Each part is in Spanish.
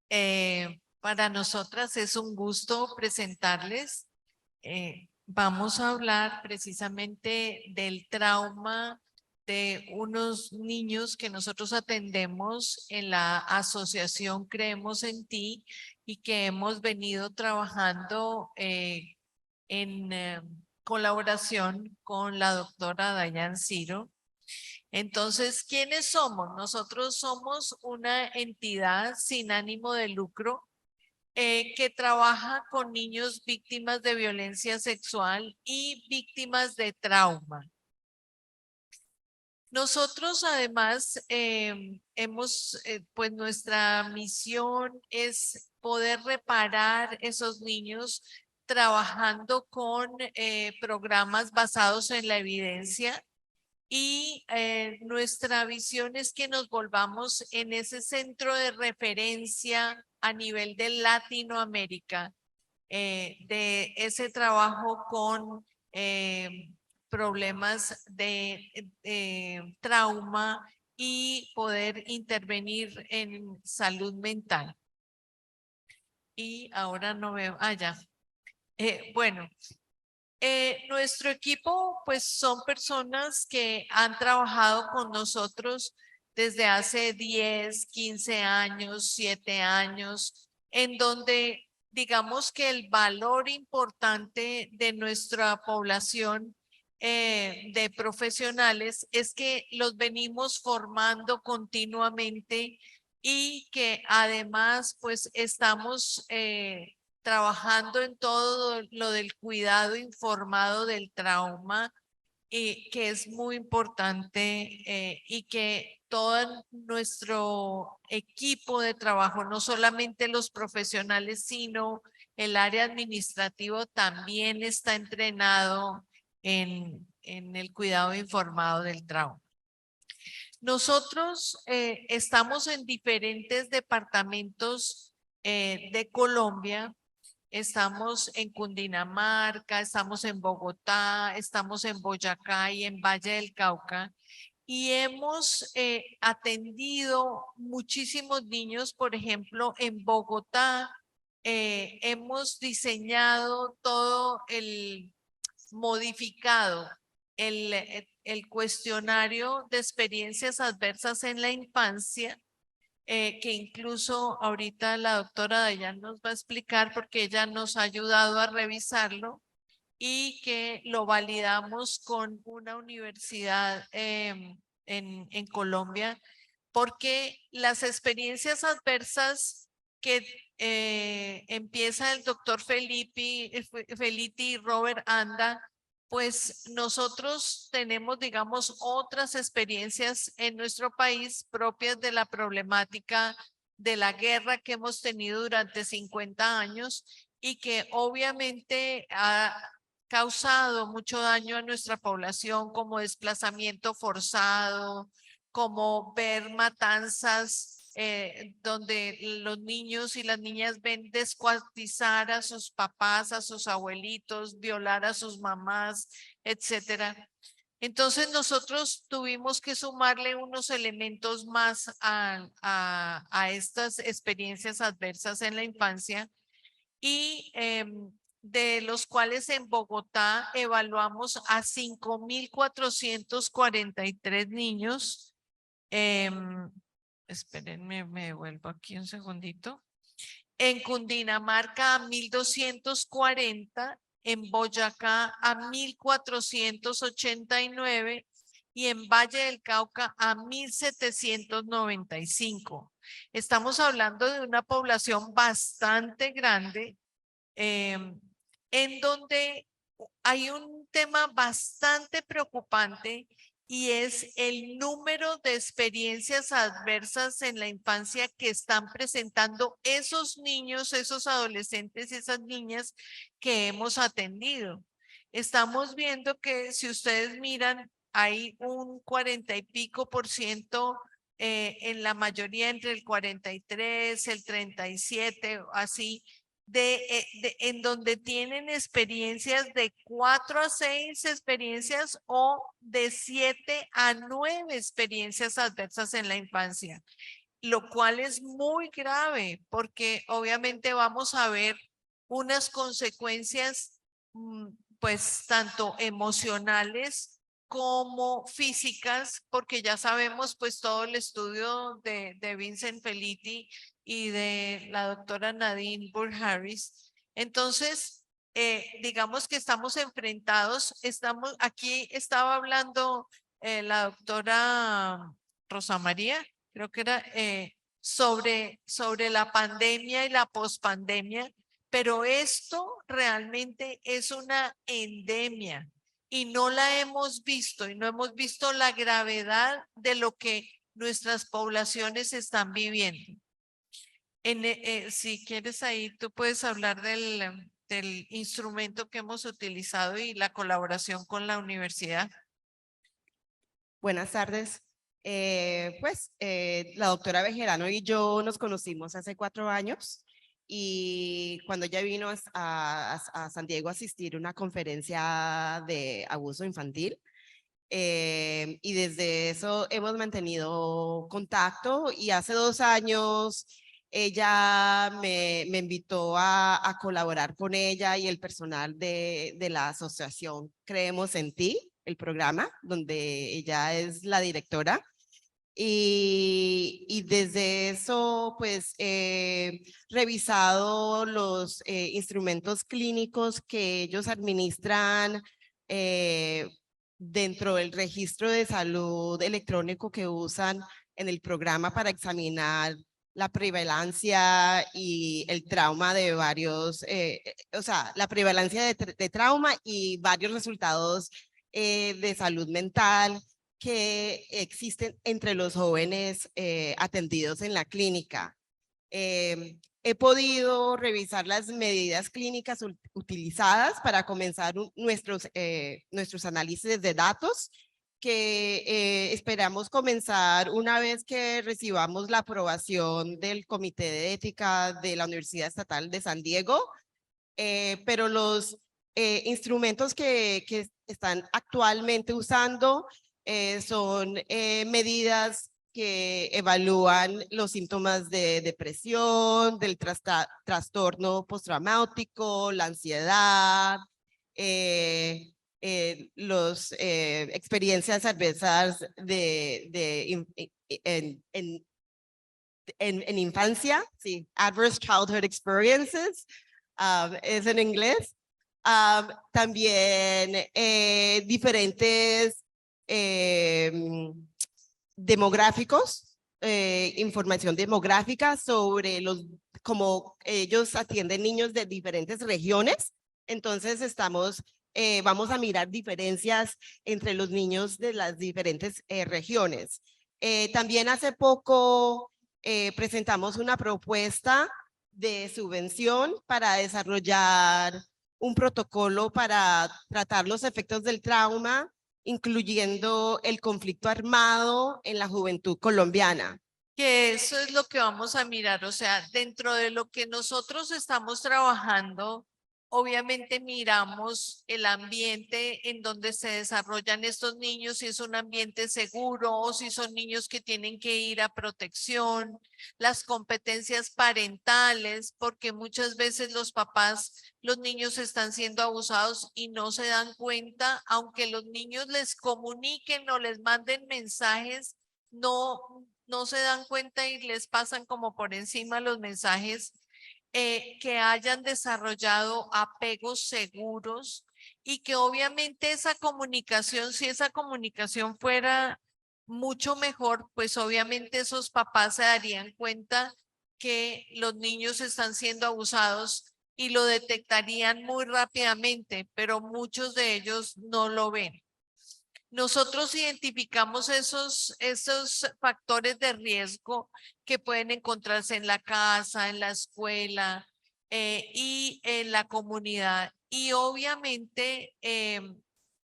Para nosotras es un gusto presentarles. Vamos a hablar precisamente del trauma de unos niños que nosotros atendemos en la asociación Creemos en Ti y que hemos venido trabajando en colaboración con la doctora Dayan Ciro. Entonces, ¿quiénes somos? Nosotros somos una entidad sin ánimo de lucro que trabaja con niños víctimas de violencia sexual y víctimas de trauma. Nosotros además pues nuestra misión es poder reparar esos niños trabajando con programas basados en la evidencia y nuestra visión es que nos volvamos en ese centro de referencia a nivel de Latinoamérica, de ese trabajo con problemas de trauma y poder intervenir en salud mental. Y ahora no veo, ya. Bueno, nuestro equipo, pues son personas que han trabajado con nosotros desde hace 10, 15 años, 7 años, en donde digamos que el valor importante de nuestra población de profesionales es que los venimos formando continuamente y que además pues estamos trabajando en todo lo del cuidado informado del trauma, y que es muy importante y que todo nuestro equipo de trabajo, no solamente los profesionales, sino el área administrativa también está entrenado en el cuidado informado del trauma. Nosotros estamos en diferentes departamentos de Colombia. Estamos en Cundinamarca, estamos en Bogotá, estamos en Boyacá y en Valle del Cauca. Y hemos atendido muchísimos niños, por ejemplo, en Bogotá. Hemos diseñado todo el modificado, el cuestionario de experiencias adversas en la infancia que incluso ahorita la doctora Dayan nos va a explicar porque ella nos ha ayudado a revisarlo y que lo validamos con una universidad en Colombia, porque las experiencias adversas que empieza el doctor Felipe y Robert Anda, pues nosotros tenemos, digamos, otras experiencias en nuestro país propias de la problemática de la guerra que hemos tenido durante 50 años y que obviamente ha causado mucho daño a nuestra población como desplazamiento forzado, como ver matanzas donde los niños y las niñas ven descuartizar a sus papás, a sus abuelitos, violar a sus mamás, etcétera. Entonces nosotros tuvimos que sumarle unos elementos más a estas experiencias adversas en la infancia y de los cuales en Bogotá evaluamos a 5.443 niños. Espérenme, me devuelvo aquí un segundito. En Cundinamarca a 1.240, en Boyacá a 1.489 y en Valle del Cauca a 1.795. Estamos hablando de una población bastante grande en donde hay un tema bastante preocupante y es el número de experiencias adversas en la infancia que están presentando esos niños, esos adolescentes y esas niñas que hemos atendido. Estamos viendo que si ustedes miran, hay un 40 y pico por ciento en la mayoría entre el 43, el 37, así, en donde tienen experiencias de 4 a 6 experiencias o de 7 a 9 experiencias adversas en la infancia. lo cual es muy grave porque obviamente vamos a ver unas consecuencias, pues tanto emocionales como físicas, porque ya sabemos pues todo el estudio de Vincent Felitti y de la doctora Nadine Burr-Harris. Entonces, digamos que estamos enfrentados, aquí estaba hablando la doctora Rosa María, creo que era sobre la pandemia y la pospandemia, pero esto realmente es una endemia y no la hemos visto y no hemos visto la gravedad de lo que nuestras poblaciones están viviendo. Si quieres ahí, tú puedes hablar del instrumento que hemos utilizado y la colaboración con la universidad. Buenas tardes. La doctora Bejerano y yo nos conocimos hace 4 años y cuando ella vino a San Diego a asistir a una conferencia de abuso infantil, y desde eso hemos mantenido contacto y hace 2 años ella me invitó a colaborar con ella y el personal de la asociación Creemos en Ti, el programa donde ella es la directora. Y desde eso, pues, he revisado los instrumentos clínicos que ellos administran dentro del registro de salud electrónico que usan en el programa para examinar la prevalencia y el trauma de varios, o sea, la prevalencia de trauma y varios resultados de salud mental que existen entre los jóvenes atendidos en la clínica. He podido revisar las medidas clínicas utilizadas para comenzar nuestros análisis de datos que esperamos comenzar una vez que recibamos la aprobación del Comité de Ética de la Universidad Estatal de San Diego, pero los instrumentos que están actualmente usando son medidas que evalúan los síntomas de depresión, del trastorno postraumático, la ansiedad, las experiencias adversas en infancia, sí, adverse childhood experiences, es en inglés. También diferentes demográficos, información demográfica sobre cómo ellos atienden niños de diferentes regiones. Entonces vamos a mirar diferencias entre los niños de las diferentes regiones. También hace poco presentamos una propuesta de subvención para desarrollar un protocolo para tratar los efectos del trauma, incluyendo el conflicto armado en la juventud colombiana. Que eso es lo que vamos a mirar, o sea, dentro de lo que nosotros estamos trabajando, obviamente miramos el ambiente en donde se desarrollan estos niños, si es un ambiente seguro o si son niños que tienen que ir a protección, las competencias parentales, porque muchas veces los papás, los niños están siendo abusados y no se dan cuenta, aunque los niños les comuniquen o les manden mensajes, no se dan cuenta y les pasan como por encima los mensajes, que hayan desarrollado apegos seguros y que obviamente esa comunicación, si esa comunicación fuera mucho mejor, pues obviamente esos papás se darían cuenta que los niños están siendo abusados y lo detectarían muy rápidamente, pero muchos de ellos no lo ven. Nosotros identificamos esos factores de riesgo que pueden encontrarse en la casa, en la escuela y en la comunidad. Y obviamente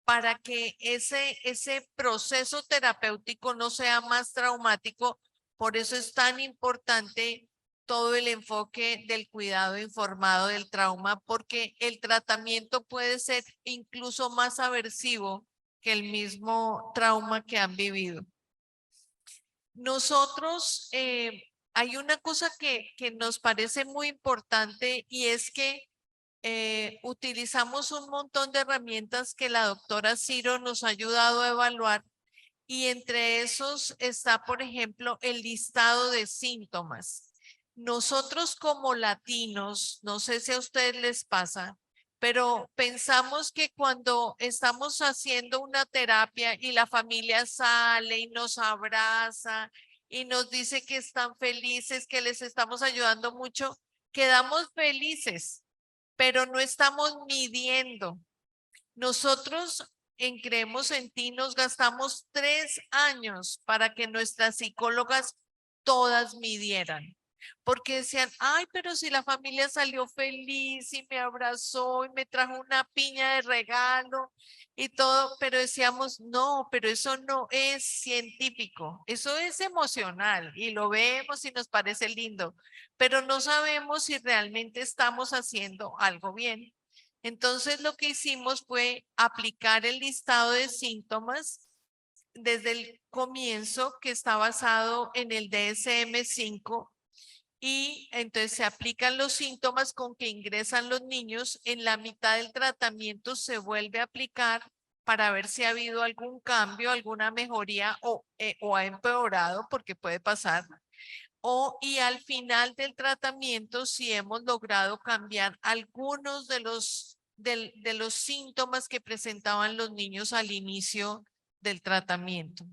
para que ese proceso terapéutico no sea más traumático, por eso es tan importante todo el enfoque del cuidado informado del trauma, porque el tratamiento puede ser incluso más aversivo que el mismo trauma que han vivido. Nosotros hay una cosa que nos parece muy importante y es que utilizamos un montón de herramientas que la doctora Ciro nos ha ayudado a evaluar y entre esos está, por ejemplo, el listado de síntomas. Nosotros como latinos, no sé si a ustedes les pasa, pero pensamos que cuando estamos haciendo una terapia y la familia sale y nos abraza y nos dice que están felices, que les estamos ayudando mucho, quedamos felices, pero no estamos midiendo. Nosotros en Creemos en Ti nos gastamos 3 años para que nuestras psicólogas todas midieran. Porque decían, ay, pero si la familia salió feliz y me abrazó y me trajo una piña de regalo y todo, pero decíamos, no, pero eso no es científico, eso es emocional y lo vemos y nos parece lindo, pero no sabemos si realmente estamos haciendo algo bien. Entonces lo que hicimos fue aplicar el listado de síntomas desde el comienzo que está basado en el DSM-5 y entonces se aplican los síntomas con que ingresan los niños. En la mitad del tratamiento se vuelve a aplicar para ver si ha habido algún cambio, alguna mejoría o ha empeorado, porque puede pasar. Y al final del tratamiento, si hemos logrado cambiar algunos de los síntomas que presentaban los niños al inicio del tratamiento.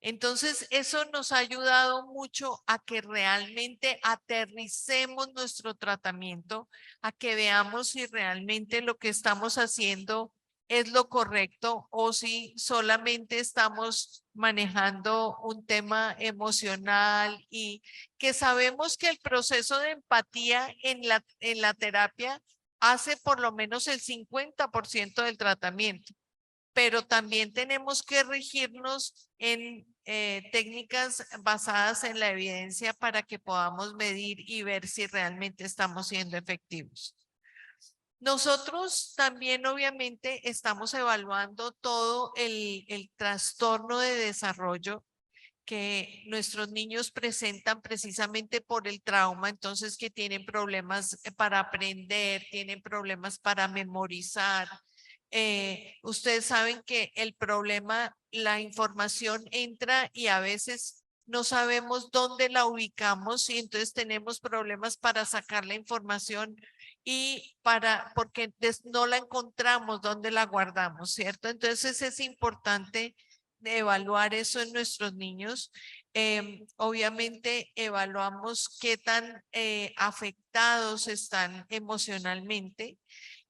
Entonces, eso nos ha ayudado mucho a que realmente aterricemos nuestro tratamiento, a que veamos si realmente lo que estamos haciendo es lo correcto o si solamente estamos manejando un tema emocional y que sabemos que el proceso de empatía en la terapia hace por lo menos el 50% del tratamiento, pero también tenemos que regirnos en técnicas basadas en la evidencia para que podamos medir y ver si realmente estamos siendo efectivos. Nosotros también obviamente estamos evaluando todo el trastorno de desarrollo que nuestros niños presentan precisamente por el trauma, entonces que tienen problemas para aprender, tienen problemas para memorizar. Ustedes saben que el problema, la información entra y a veces no sabemos dónde la ubicamos y entonces tenemos problemas para sacar la información y porque no la encontramos dónde la guardamos, ¿cierto? Entonces es importante de evaluar eso en nuestros niños. Obviamente evaluamos qué tan afectados están emocionalmente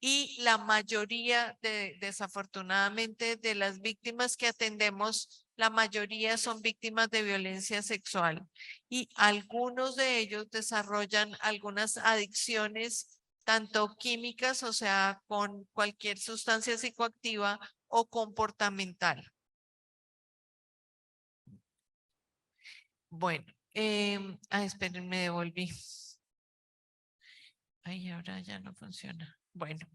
y la mayoría desafortunadamente, de las víctimas que atendemos, la mayoría son víctimas de violencia sexual y algunos de ellos desarrollan algunas adicciones, tanto químicas, o sea, con cualquier sustancia psicoactiva o comportamental. Bueno, esperen, me devolví. Ay, ahora ya no funciona. Bueno,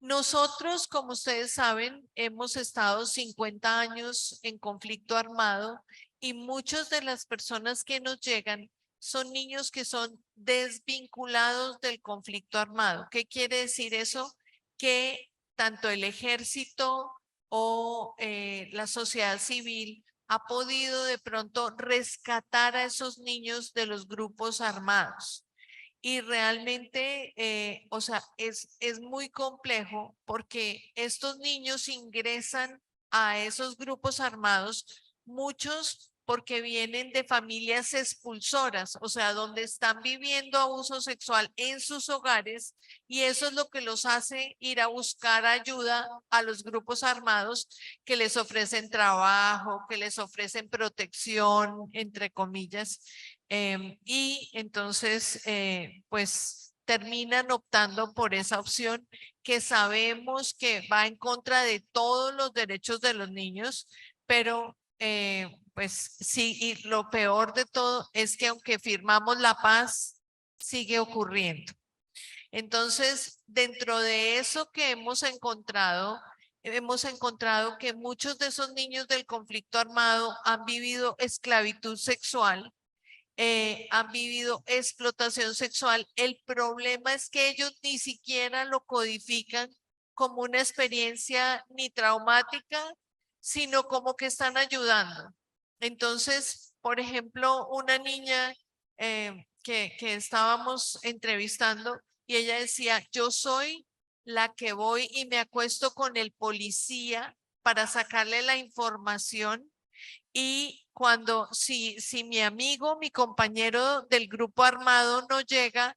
nosotros, como ustedes saben, hemos estado 50 años en conflicto armado y muchas de las personas que nos llegan son niños que son desvinculados del conflicto armado. ¿Qué quiere decir eso? Que tanto el ejército o la sociedad civil ha podido de pronto rescatar a esos niños de los grupos armados. Y realmente, o sea, es muy complejo porque estos niños ingresan a esos grupos armados, muchos porque vienen de familias expulsoras, o sea, donde están viviendo abuso sexual en sus hogares y eso es lo que los hace ir a buscar ayuda a los grupos armados que les ofrecen trabajo, que les ofrecen protección, entre comillas. Y entonces, pues terminan optando por esa opción que sabemos que va en contra de todos los derechos de los niños, pero pues sí, y lo peor de todo es que aunque firmamos la paz, sigue ocurriendo. Entonces, dentro de eso que hemos encontrado que muchos de esos niños del conflicto armado han vivido esclavitud sexual han vivido explotación sexual. El problema es que ellos ni siquiera lo codifican como una experiencia ni traumática, sino como que están ayudando. Entonces, por ejemplo, una niña que estábamos entrevistando y ella decía, yo soy la que voy y me acuesto con el policía para sacarle la información y cuando, si mi amigo, mi compañero del grupo armado no llega,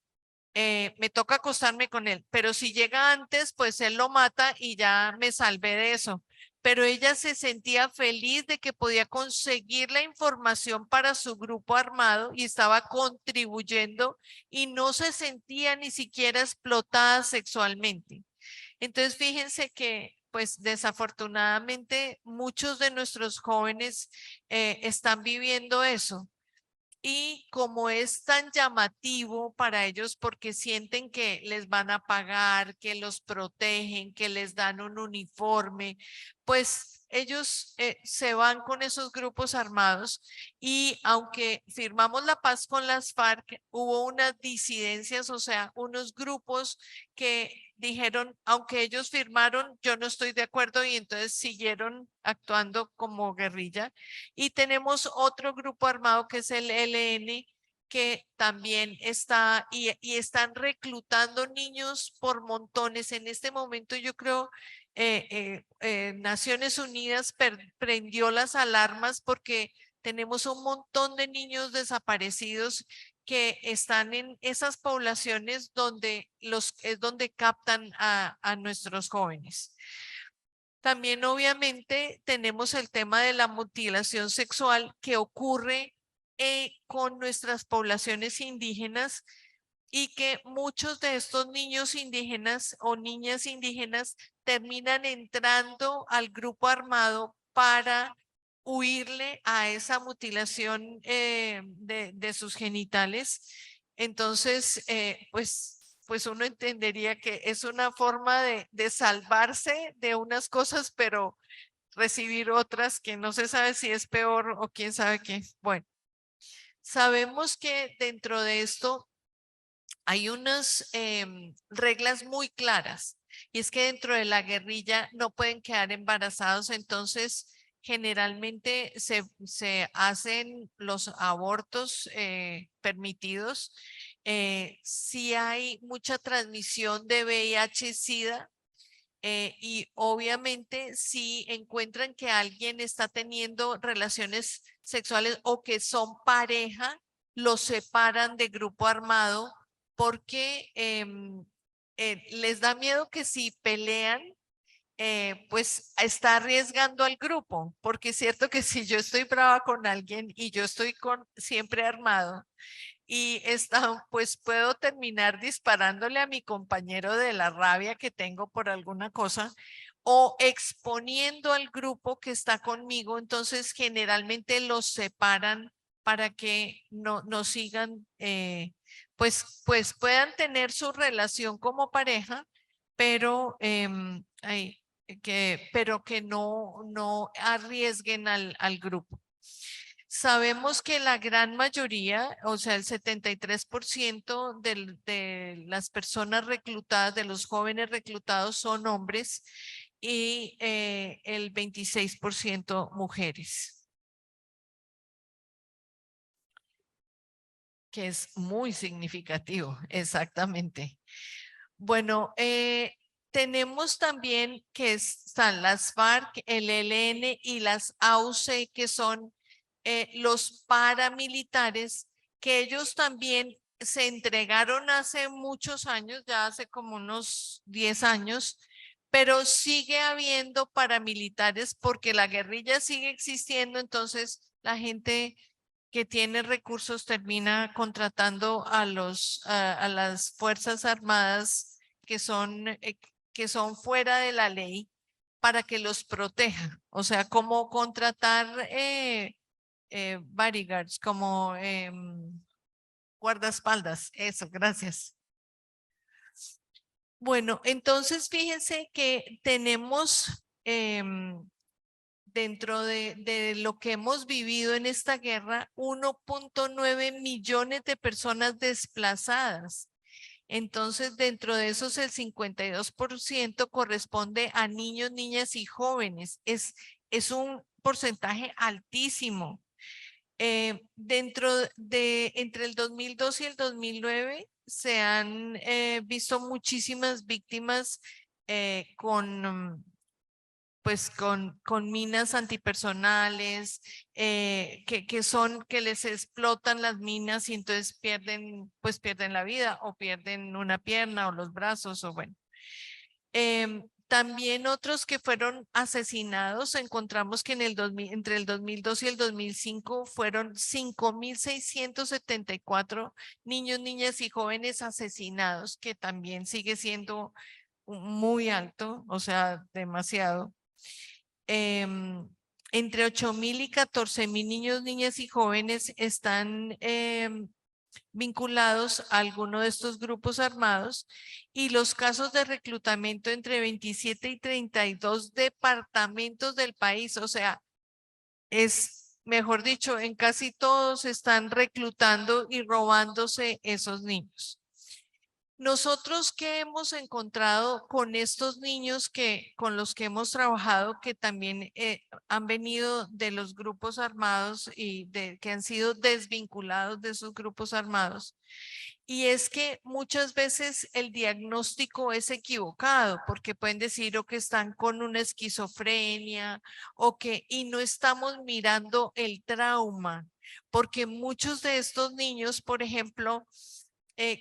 me toca acostarme con él, pero si llega antes, pues él lo mata y ya me salvé de eso. Pero ella se sentía feliz de que podía conseguir la información para su grupo armado y estaba contribuyendo y no se sentía ni siquiera explotada sexualmente. Entonces, fíjense que, pues desafortunadamente, muchos de nuestros jóvenes están viviendo eso. Y como es tan llamativo para ellos porque sienten que les van a pagar, que los protegen, que les dan un uniforme, pues ellos se van con esos grupos armados y aunque firmamos la paz con las FARC, hubo unas disidencias, o sea, unos grupos que dijeron, aunque ellos firmaron, yo no estoy de acuerdo y entonces siguieron actuando como guerrilla. Y tenemos otro grupo armado que es el ELN, que también está y están reclutando niños por montones. En este momento yo creo Naciones Unidas prendió las alarmas porque tenemos un montón de niños desaparecidos que están en esas poblaciones donde es donde captan a nuestros jóvenes. También obviamente tenemos el tema de la mutilación sexual que ocurre con nuestras poblaciones indígenas y que muchos de estos niños indígenas o niñas indígenas terminan entrando al grupo armado para huirle a esa mutilación de sus genitales. Entonces, pues uno entendería que es una forma de salvarse de unas cosas, pero recibir otras que no se sabe si es peor o quién sabe qué. Bueno, sabemos que dentro de esto hay unas reglas muy claras y es que dentro de la guerrilla no pueden quedar embarazados, entonces generalmente se hacen los abortos permitidos. Si hay mucha transmisión de VIH-Sida, y obviamente si encuentran que alguien está teniendo relaciones sexuales o que son pareja, los separan de grupo armado porque les da miedo que si pelean, pues está arriesgando al grupo, porque es cierto que si yo estoy brava con alguien y yo estoy siempre armado, y pues puedo terminar disparándole a mi compañero de la rabia que tengo por alguna cosa o exponiendo al grupo que está conmigo. Entonces, generalmente los separan para que no sigan, pues puedan tener su relación como pareja, pero, pero que no arriesguen al grupo. Sabemos que la gran mayoría, o sea, el 73% de las personas reclutadas, de los jóvenes reclutados son hombres y el 26% mujeres, que es muy significativo, exactamente. Bueno, tenemos también que están las FARC, el ELN y las AUC, que son los paramilitares, que ellos también se entregaron hace muchos años, ya hace como unos 10 años, pero sigue habiendo paramilitares porque la guerrilla sigue existiendo, entonces la gente que tiene recursos termina contratando a las Fuerzas Armadas que son fuera de la ley para que los proteja. O sea, como contratar bodyguards, como guardaespaldas. Eso, gracias. Bueno, entonces fíjense que tenemos dentro de lo que hemos vivido en esta guerra, 1.9 millones de personas desplazadas. Entonces, dentro de esos, el 52% corresponde a niños, niñas y jóvenes. Es un porcentaje altísimo. Dentro de entre el 2002 y el 2009 se han visto muchísimas víctimas con minas antipersonales, que les explotan las minas y entonces pierden la vida o pierden una pierna o los brazos o bueno. También otros que fueron asesinados, encontramos que entre el 2002 y el 2005 fueron 5.674 niños, niñas y jóvenes asesinados, que también sigue siendo muy alto, o sea, demasiado. Entre 8.000 y 14.000 niños, niñas y jóvenes están vinculados a alguno de estos grupos armados y los casos de reclutamiento entre 27 y 32 departamentos del país, o sea, mejor dicho, en casi todos están reclutando y robándose esos niños. Nosotros que hemos encontrado con estos niños con los que hemos trabajado, que también han venido de los grupos armados y que han sido desvinculados de esos grupos armados, y es que muchas veces el diagnóstico es equivocado porque pueden decir o que están con una esquizofrenia y no estamos mirando el trauma, porque muchos de estos niños, por ejemplo,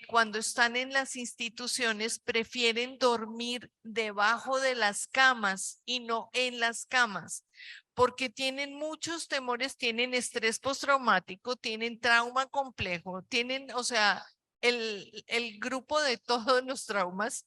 cuando están en las instituciones prefieren dormir debajo de las camas y no en las camas, porque tienen muchos temores, tienen estrés postraumático, tienen trauma complejo, o sea, el grupo de todos los traumas,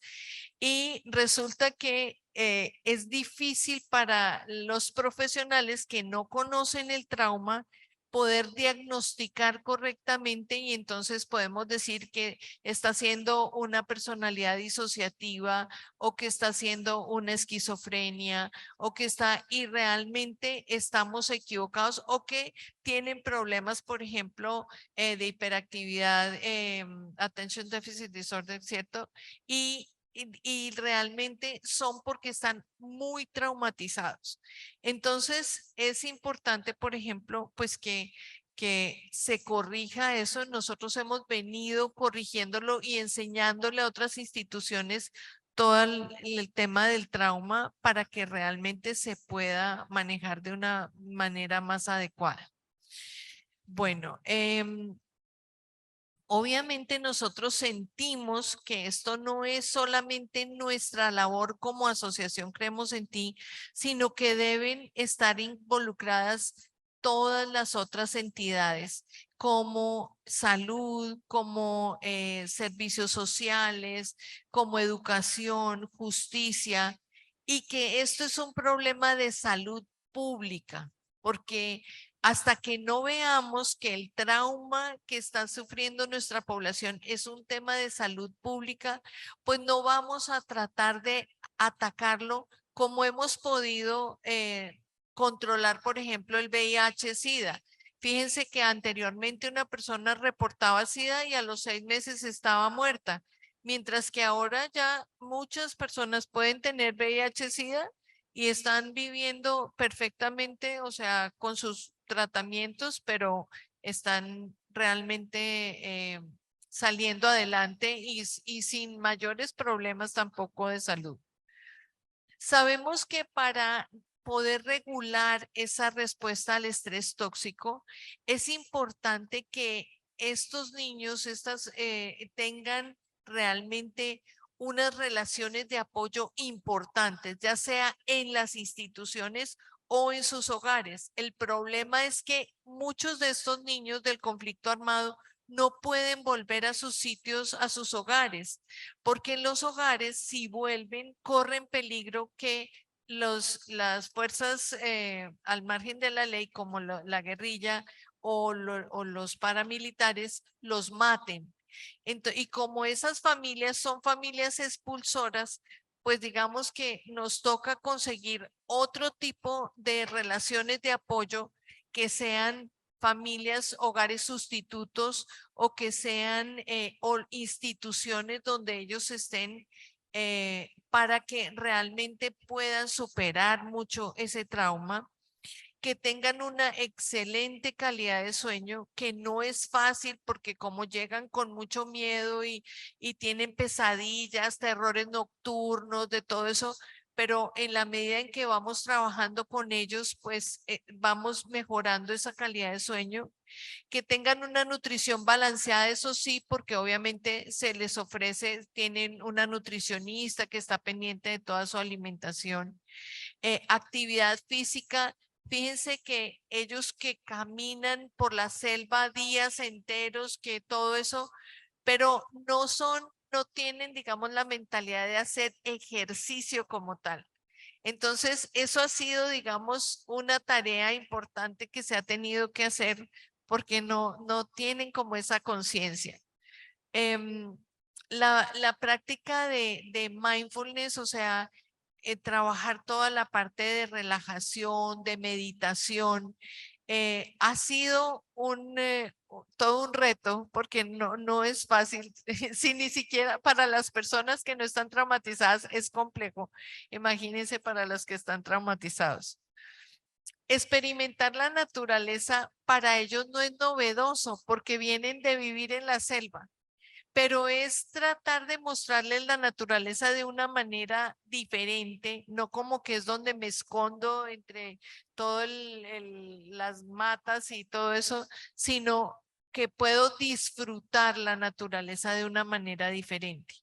y resulta que es difícil para los profesionales que no conocen el trauma poder diagnosticar correctamente, y entonces podemos decir que está siendo una personalidad disociativa o que está siendo una esquizofrenia y realmente estamos equivocados o que tienen problemas, por ejemplo, de hiperactividad, attention deficit disorder, ¿cierto? Y realmente son porque están muy traumatizados. Entonces, es importante, por ejemplo, pues que se corrija eso. Nosotros hemos venido corrigiéndolo y enseñándole a otras instituciones todo el tema del trauma para que realmente se pueda manejar de una manera más adecuada. Bueno, obviamente nosotros sentimos que esto no es solamente nuestra labor como asociación Creemos en Ti, sino que deben estar involucradas todas las otras entidades como salud, como servicios sociales, como educación, justicia, y que esto es un problema de salud pública, porque hasta que no veamos que el trauma que está sufriendo nuestra población es un tema de salud pública, pues no vamos a tratar de atacarlo como hemos podido controlar, por ejemplo, el VIH-Sida. Fíjense que anteriormente una persona reportaba SIDA y a los 6 meses estaba muerta, mientras que ahora ya muchas personas pueden tener VIH-Sida y están viviendo perfectamente, o sea, con sus tratamientos, pero están realmente saliendo adelante y sin mayores problemas tampoco de salud. Sabemos que para poder regular esa respuesta al estrés tóxico, es importante que estos niños tengan realmente unas relaciones de apoyo importantes, ya sea en las instituciones o en sus hogares. El problema es que muchos de estos niños del conflicto armado no pueden volver a sus sitios, a sus hogares, porque en los hogares, si vuelven, corren peligro que las fuerzas al margen de la ley, como la guerrilla o los paramilitares, los maten. Y como esas familias son familias expulsoras, pues digamos que nos toca conseguir otro tipo de relaciones de apoyo que sean familias, hogares sustitutos o que sean instituciones donde ellos estén para que realmente puedan superar mucho ese trauma, que tengan una excelente calidad de sueño, que no es fácil porque como llegan con mucho miedo y tienen pesadillas, terrores nocturnos, de todo eso, pero en la medida en que vamos trabajando con ellos, pues vamos mejorando esa calidad de sueño, que tengan una nutrición balanceada, eso sí, porque obviamente se les ofrece, tienen una nutricionista que está pendiente de toda su alimentación, actividad física. Fíjense que ellos que caminan por la selva días enteros, que todo eso, pero no tienen, digamos, la mentalidad de hacer ejercicio como tal. Entonces, eso ha sido, digamos, una tarea importante que se ha tenido que hacer porque no tienen como esa conciencia. Em, la práctica de mindfulness, o sea, trabajar toda la parte de relajación, de meditación, ha sido todo un reto porque no es fácil. Si ni siquiera para las personas que no están traumatizadas es complejo. Imagínense para los que están traumatizados. Experimentar la naturaleza para ellos no es novedoso porque vienen de vivir en la selva, pero es tratar de mostrarles la naturaleza de una manera diferente, no como que es donde me escondo entre todas las matas y todo eso, sino que puedo disfrutar la naturaleza de una manera diferente.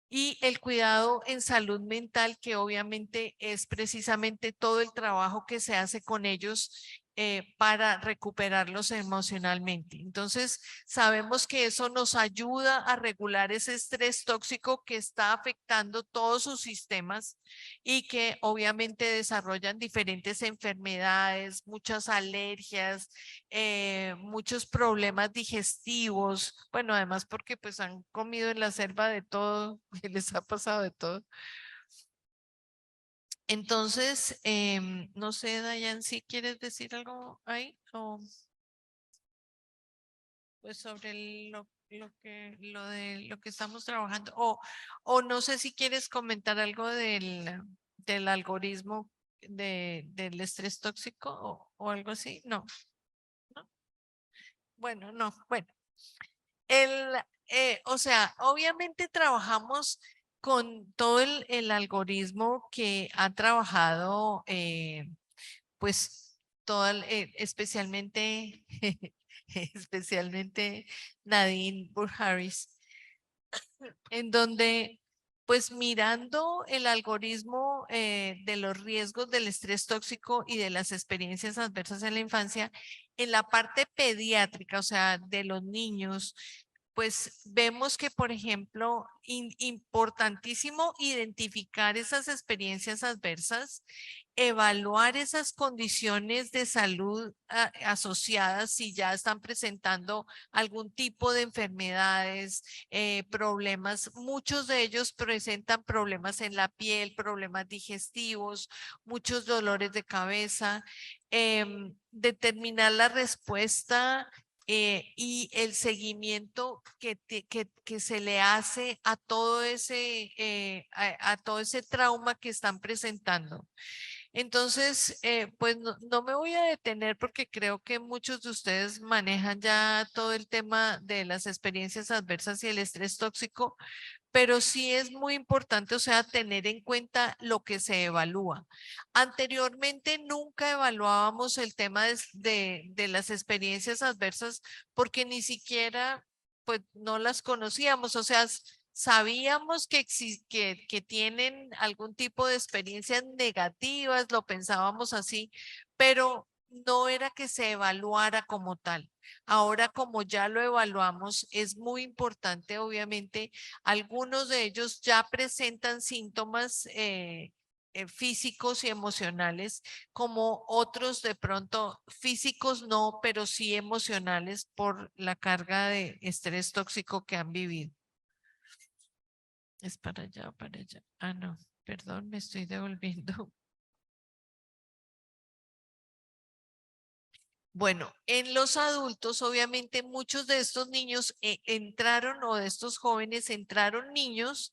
Y el cuidado en salud mental, que obviamente es precisamente todo el trabajo que se hace con ellos para recuperarlos emocionalmente. Entonces, sabemos que eso nos ayuda a regular ese estrés tóxico que está afectando todos sus sistemas y que obviamente desarrollan diferentes enfermedades, muchas alergias, muchos problemas digestivos, bueno, además porque pues han comido en la selva de todo, y les ha pasado de todo. Entonces, no sé, Dayan, si quieres decir algo ahí o pues sobre lo que estamos trabajando o no sé si quieres comentar algo del algoritmo del estrés tóxico o algo así. No, no. Bueno, no, bueno. O sea, obviamente trabajamos con todo el algoritmo que ha trabajado, pues, especialmente, especialmente Nadine Burgharris, en donde, pues, mirando el algoritmo de los riesgos del estrés tóxico y de las experiencias adversas en la infancia, en la parte pediátrica, o sea, de los niños, pues vemos que, por ejemplo, importantísimo identificar esas experiencias adversas, evaluar esas condiciones de salud asociadas si ya están presentando algún tipo de enfermedades, problemas. Muchos de ellos presentan problemas en la piel, problemas digestivos, muchos dolores de cabeza. Determinar la respuesta y el seguimiento que se le hace a todo a todo ese trauma que están presentando. Entonces, pues no me voy a detener porque creo que muchos de ustedes manejan ya todo el tema de las experiencias adversas y el estrés tóxico, pero sí es muy importante, o sea, tener en cuenta lo que se evalúa. Anteriormente nunca evaluábamos el tema de las experiencias adversas porque ni siquiera, pues, no las conocíamos, o sea, sabíamos que tienen algún tipo de experiencias negativas, lo pensábamos así, pero no era que se evaluara como tal. Ahora, como ya lo evaluamos, es muy importante, obviamente, algunos de ellos ya presentan síntomas físicos y emocionales, como otros de pronto físicos no, pero sí emocionales por la carga de estrés tóxico que han vivido. Es para allá, para allá. Ah, no, perdón, me estoy devolviendo. Bueno, en los adultos, obviamente, muchos de estos niños entraron o de estos jóvenes entraron niños,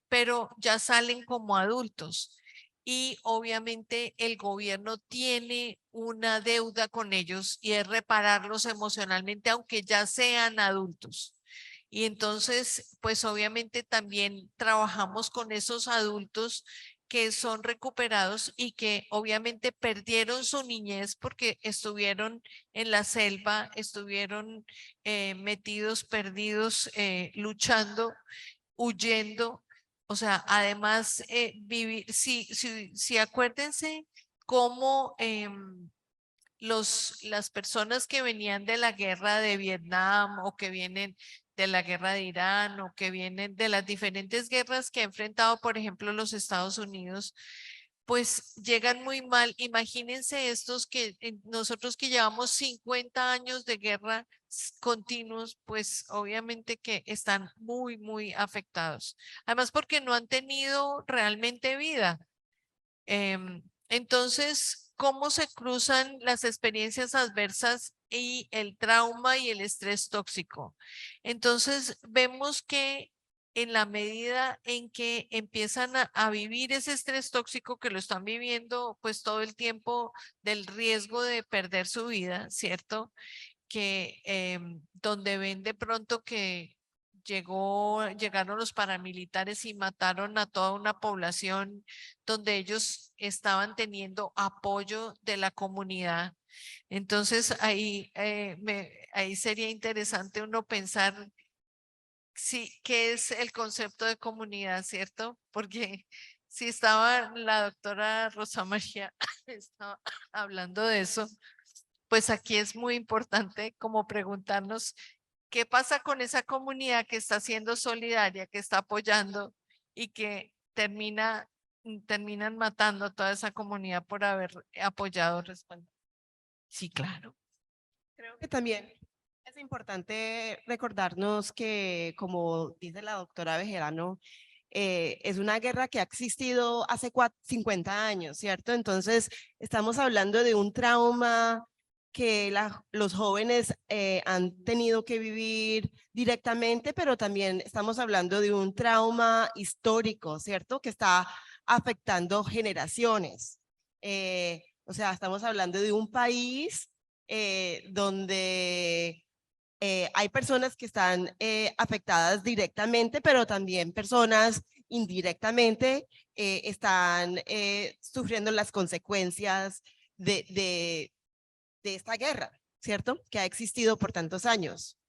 pero ya salen como adultos. Y obviamente el gobierno tiene una deuda con ellos y es repararlos emocionalmente, aunque ya sean adultos. Y entonces, pues obviamente también trabajamos con esos adultos que son recuperados y que obviamente perdieron su niñez porque estuvieron en la selva, estuvieron metidos, perdidos, luchando, huyendo. O sea, además, vivir, sí, acuérdense cómo las personas que venían de la guerra de Vietnam o que vienen de la guerra de Irán o que vienen de las diferentes guerras que ha enfrentado, por ejemplo, los Estados Unidos, pues llegan muy mal. Imagínense estos que nosotros que llevamos 50 años de guerra continuos, pues obviamente que están muy, muy afectados. Además, porque no han tenido realmente vida. Entonces, ¿cómo se cruzan las experiencias adversas y el trauma y el estrés tóxico? Entonces, vemos que en la medida en que empiezan a vivir ese estrés tóxico que lo están viviendo pues todo el tiempo del riesgo de perder su vida, ¿cierto? Que donde ven de pronto que llegaron los paramilitares y mataron a toda una población donde ellos estaban teniendo apoyo de la comunidad. Entonces ahí sería interesante uno pensar sí, qué es el concepto de comunidad, ¿cierto? Porque si estaba la doctora Rosa María estaba hablando de eso, pues aquí es muy importante como preguntarnos qué pasa con esa comunidad que está siendo solidaria, que está apoyando y que terminan matando a toda esa comunidad por haber apoyado, respaldado. Sí, claro. Creo que también es importante recordarnos que, como dice la doctora Bejerano, es una guerra que ha existido hace 50 años, ¿cierto? Entonces, estamos hablando de un trauma que los jóvenes han tenido que vivir directamente, pero también estamos hablando de un trauma histórico, ¿cierto? Que está afectando generaciones. O sea, estamos hablando de un país donde hay personas que están afectadas directamente, pero también personas indirectamente están sufriendo las consecuencias de esta guerra, ¿cierto? Que ha existido por tantos años.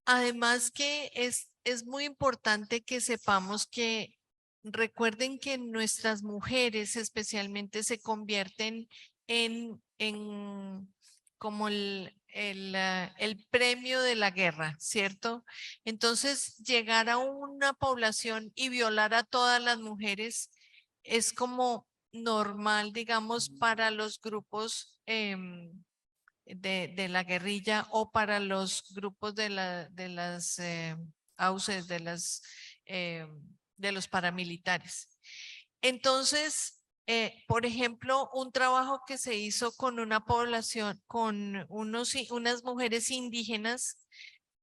Además que es muy importante que sepamos que recuerden que nuestras mujeres especialmente se convierten en como el premio de la guerra, ¿cierto? Entonces, llegar a una población y violar a todas las mujeres es como normal, digamos, para los grupos de la guerrilla o para los grupos de las AUCES, eh, de los paramilitares. Entonces, por ejemplo, un trabajo que se hizo con una población, con unas mujeres indígenas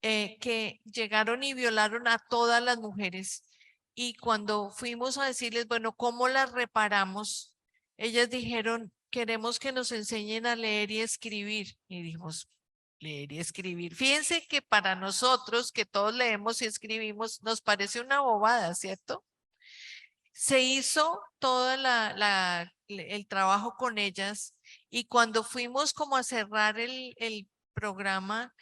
que llegaron y violaron a todas las mujeres. Y cuando fuimos a decirles, bueno, ¿cómo las reparamos? Ellas dijeron, queremos que nos enseñen a leer y escribir. Y dijimos, leer y escribir. Fíjense que para nosotros, que todos leemos y escribimos, nos parece una bobada, ¿cierto? Se hizo todo el trabajo con ellas y cuando fuimos como a cerrar el programa,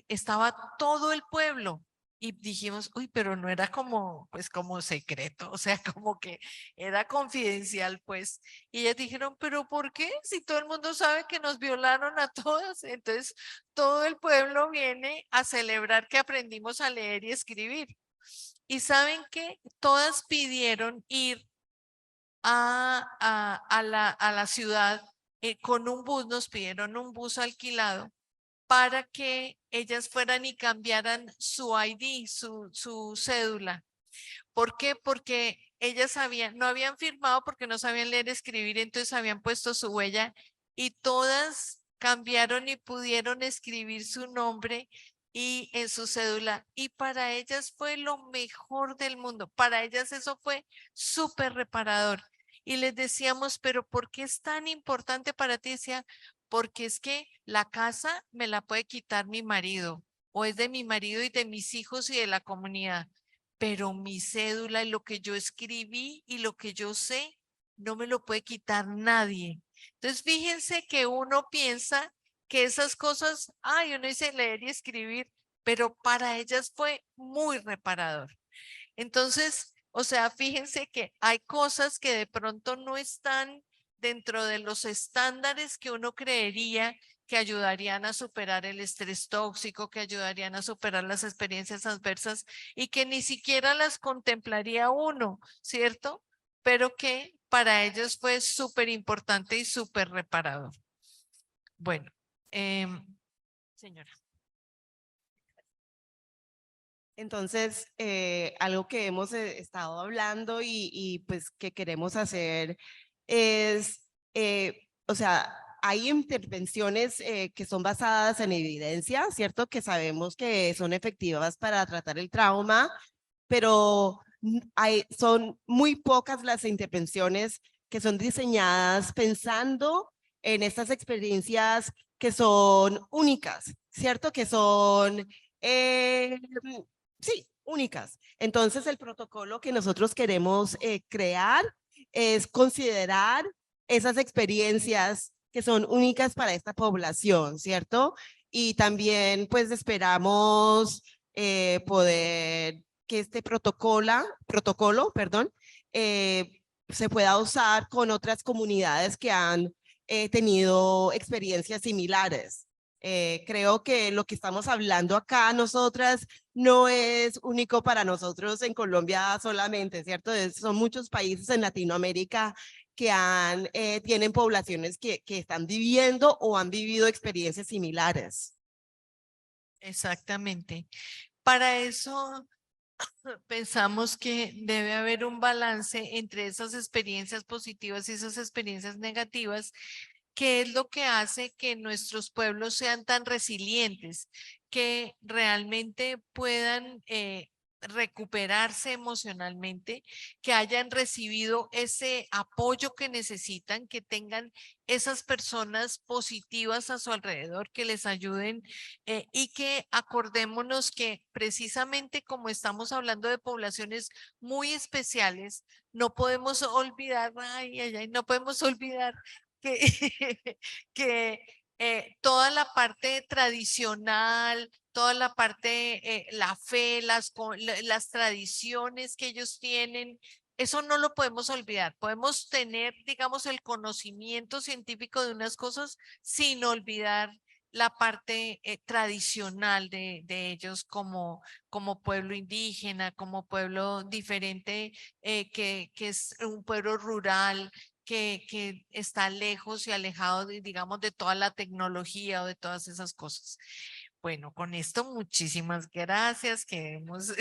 estaba todo el pueblo y dijimos, uy, pero no era como, pues como secreto, o sea, como que era confidencial, pues. Y ellas dijeron, pero ¿por qué? Si todo el mundo sabe que nos violaron a todas, entonces todo el pueblo viene a celebrar que aprendimos a leer y escribir. Y saben que todas pidieron ir a la ciudad con un bus, nos pidieron un bus alquilado para que ellas fueran y cambiaran su ID, su cédula. ¿Por qué? Porque ellas no habían firmado porque no sabían leer y escribir, entonces habían puesto su huella y todas cambiaron y pudieron escribir su nombre y en su cédula. Y para ellas fue lo mejor del mundo. Para ellas eso fue súper reparador. Y les decíamos, pero ¿por qué es tan importante para ti? Decía, porque es que la casa me la puede quitar mi marido o es de mi marido y de mis hijos y de la comunidad, pero mi cédula y lo que yo escribí y lo que yo sé no me lo puede quitar nadie. Entonces, fíjense que uno piensa que esas cosas, uno dice leer y escribir, pero para ellas fue muy reparador. Entonces, o sea, fíjense que hay cosas que de pronto no están dentro de los estándares que uno creería que ayudarían a superar el estrés tóxico, que ayudarían a superar las experiencias adversas y que ni siquiera las contemplaría uno, ¿cierto? Pero que para ellos fue súper importante y súper reparador. Bueno, señora. Entonces, algo que hemos estado hablando y pues que queremos hacer es, o sea, hay intervenciones que son basadas en evidencia, ¿cierto? Que sabemos que son efectivas para tratar el trauma, pero son muy pocas las intervenciones que son diseñadas pensando en estas experiencias que son únicas, ¿cierto? Que son sí, únicas. Entonces, el protocolo que nosotros queremos crear es considerar esas experiencias que son únicas para esta población, ¿cierto? Y también, pues, esperamos poder que este protocolo, perdón, se pueda usar con otras comunidades que han tenido experiencias similares. Creo que lo que estamos hablando acá nosotras no es único para nosotros en Colombia solamente, ¿cierto? Son muchos países en Latinoamérica que tienen poblaciones que están viviendo o han vivido experiencias similares. Exactamente. Para eso pensamos que debe haber un balance entre esas experiencias positivas y esas experiencias negativas, que es lo que hace que nuestros pueblos sean tan resilientes, que realmente puedan recuperarse emocionalmente, que hayan recibido ese apoyo que necesitan, que tengan esas personas positivas a su alrededor que les ayuden y que acordémonos que precisamente como estamos hablando de poblaciones muy especiales, no podemos olvidar, no podemos olvidar que, que toda la parte tradicional, toda la parte, la fe, las tradiciones que ellos tienen, eso no lo podemos olvidar. Podemos tener, digamos, el conocimiento científico de unas cosas sin olvidar la parte tradicional de ellos como pueblo indígena, como pueblo diferente, que es un pueblo rural, que está lejos y alejado, digamos, de toda la tecnología o de todas esas cosas. Bueno, con esto muchísimas gracias. Que hemos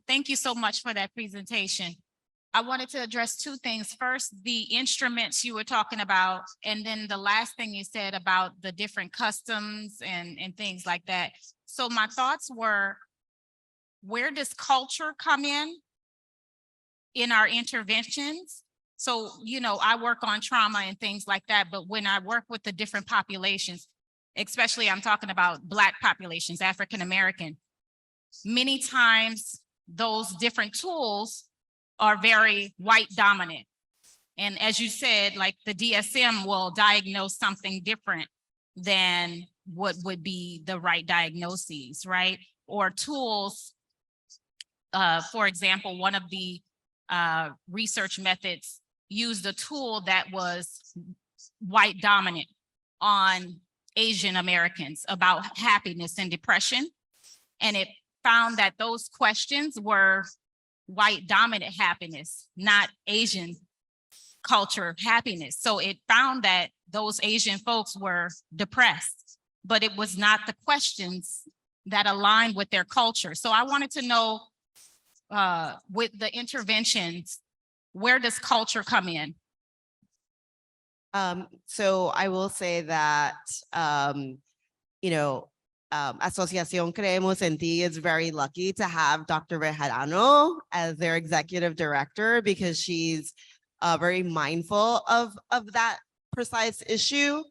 Thank you so much for that presentation. I wanted to address two things. First, the instruments you were talking about, and then the last thing you said about the different customs and things like that. So my thoughts were, where does culture come in our interventions? So, you know, I work on trauma and things like that, but when I work with the different populations, especially I'm talking about Black populations, African-American, many times those different tools are very white dominant. And as you said, like the DSM will diagnose something different than what would be the right diagnoses, right? Or tools, for example, one of the research methods used a tool that was white dominant on Asian Americans about happiness and depression. And it found that those questions were white dominant happiness, not Asian culture happiness. So it found that those Asian folks were depressed, but it was not the questions that aligned with their culture. So I wanted to know, with the interventions, where does culture come in? So I will say that, you know, Asociación Creemos en Ti is very lucky to have Dr. Bejarano as their executive director because she's very mindful of that precise issue.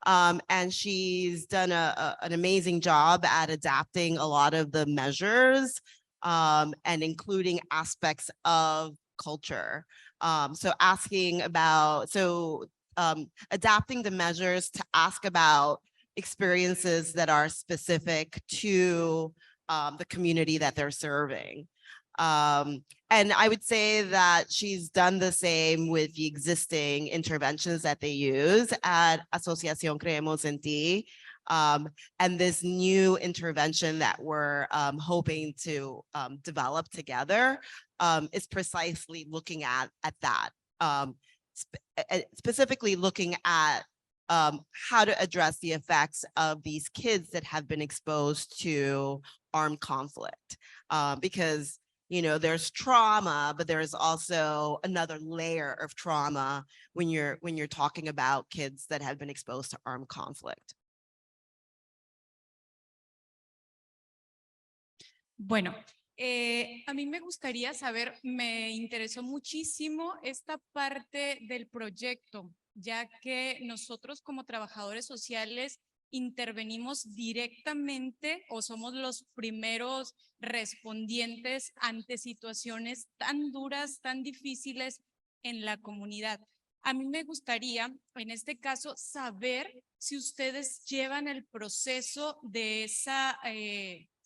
And she's done an amazing job at adapting a lot of the measures and including aspects of culture. So adapting the measures to ask about experiences that are specific to the community that they're serving. And I would say that she's done the same with the existing interventions that they use at Asociación Creemos en Ti. And this new intervention that we're hoping to develop together is precisely looking at that. Specifically looking at how to address the effects of these kids that have been exposed to armed conflict. Because, you know, there's trauma, but there's also another layer of trauma when you're talking about kids that have been exposed to armed conflict. Bueno, a mí me gustaría saber, me interesó muchísimo esta parte del proyecto, ya que nosotros como trabajadores sociales intervenimos directamente o somos los primeros respondientes ante situaciones tan duras, tan difíciles en la comunidad. A mí me gustaría, en este caso, saber si ustedes llevan el proceso de esa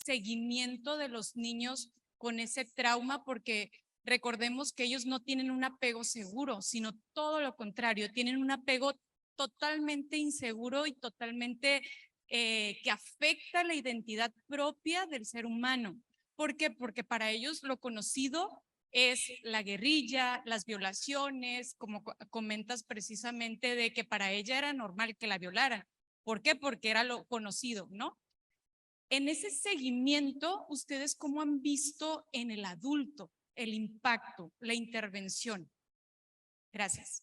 seguimiento de los niños con ese trauma, porque recordemos que ellos no tienen un apego seguro, sino todo lo contrario, tienen un apego totalmente inseguro y totalmente que afecta la identidad propia del ser humano. ¿Por qué? Porque para ellos lo conocido es la guerrilla, las violaciones, como comentas precisamente de que para ella era normal que la violaran. ¿Por qué? Porque era lo conocido, ¿no? En ese seguimiento, ¿ustedes cómo han visto en el adulto el impacto, la intervención? Gracias.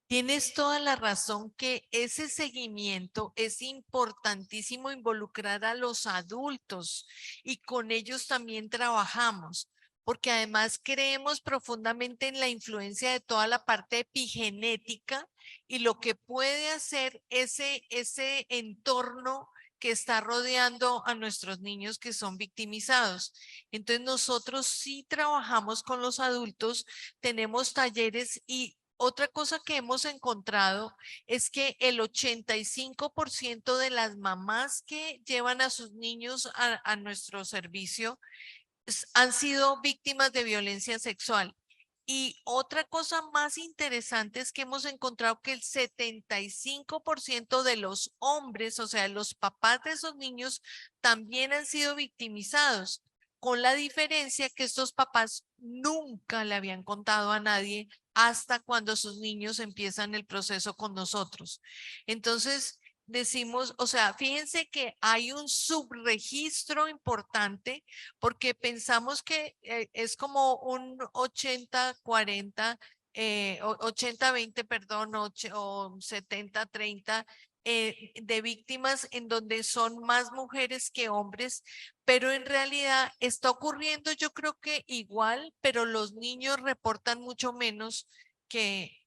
Tienes toda la razón que ese seguimiento es importantísimo, involucrar a los adultos y con ellos también trabajamos, porque además creemos profundamente en la influencia de toda la parte epigenética y lo que puede hacer ese entorno que está rodeando a nuestros niños que son victimizados. Entonces nosotros sí trabajamos con los adultos, tenemos talleres y otra cosa que hemos encontrado es que el 85% de las mamás que llevan a sus niños a nuestro servicio han sido víctimas de violencia sexual. Y otra cosa más interesante es que hemos encontrado que el 75% de los hombres, o sea, los papás de esos niños, también han sido victimizados, con la diferencia que estos papás nunca le habían contado a nadie hasta cuando sus niños empiezan el proceso con nosotros. Entonces, decimos, o sea, fíjense que hay un subregistro importante porque pensamos que es como un 80-40, 80-20, perdón, o 70-30 de víctimas en donde son más mujeres que hombres, pero en realidad está ocurriendo yo creo que igual, pero los niños reportan mucho menos que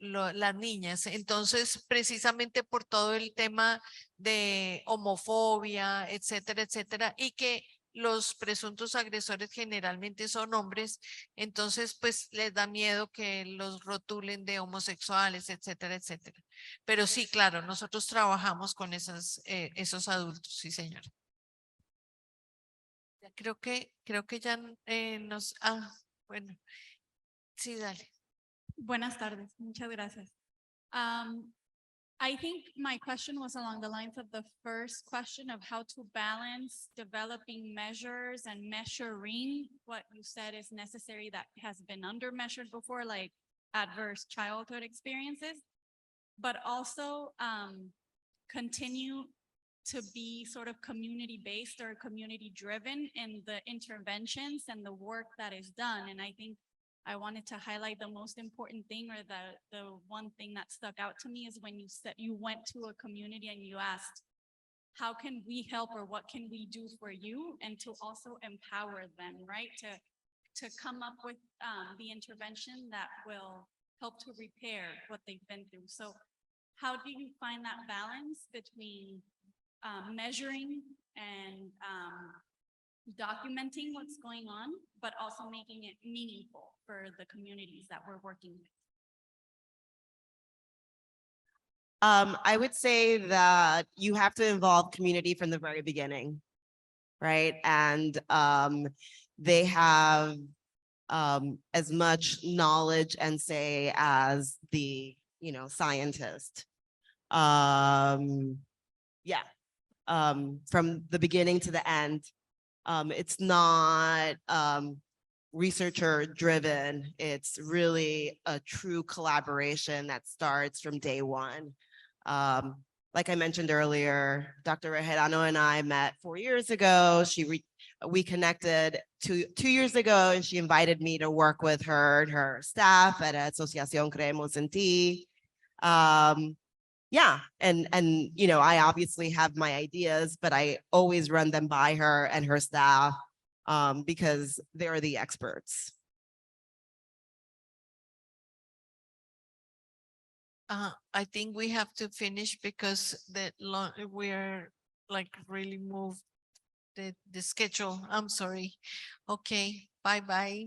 las niñas. Entonces, precisamente por todo el tema de homofobia, etcétera, etcétera, y que los presuntos agresores generalmente son hombres, entonces pues les da miedo que los rotulen de homosexuales, etcétera, etcétera. Pero sí, claro, nosotros trabajamos con esos adultos, sí, señora. Creo que ya bueno, sí, dale. Buenas tardes, muchas gracias. I think my question was along the lines of the first question of how to balance developing measures and measuring what you said is necessary that has been under measured before, like adverse childhood experiences, but also continue to be sort of community-based or community-driven in the interventions and the work that is done. And I think I wanted to highlight the most important thing, or the one thing that stuck out to me, is when you said you went to a community and you asked, how can we help, or what can we do for you? And to also empower them, right? To come up with the intervention that will help to repair what they've been through. So how do you find that balance between measuring and documenting what's going on, but also making it meaningful for the communities that we're working with? I would say that you have to involve community from the very beginning, right? And they have as much knowledge and say as the, scientist. Yeah, from the beginning to the end. It's not researcher driven. It's really a true collaboration that starts from day one. Like I mentioned earlier, Dr. Rejerano and I met 4 years ago. We connected two years ago, and she invited me to work with her and her staff at Asociación Creemos en Ti. Yeah, and I obviously have my ideas, but I always run them by her and her staff because they're the experts. I think we have to finish because we're like really moved the schedule. I'm sorry. Okay, bye-bye.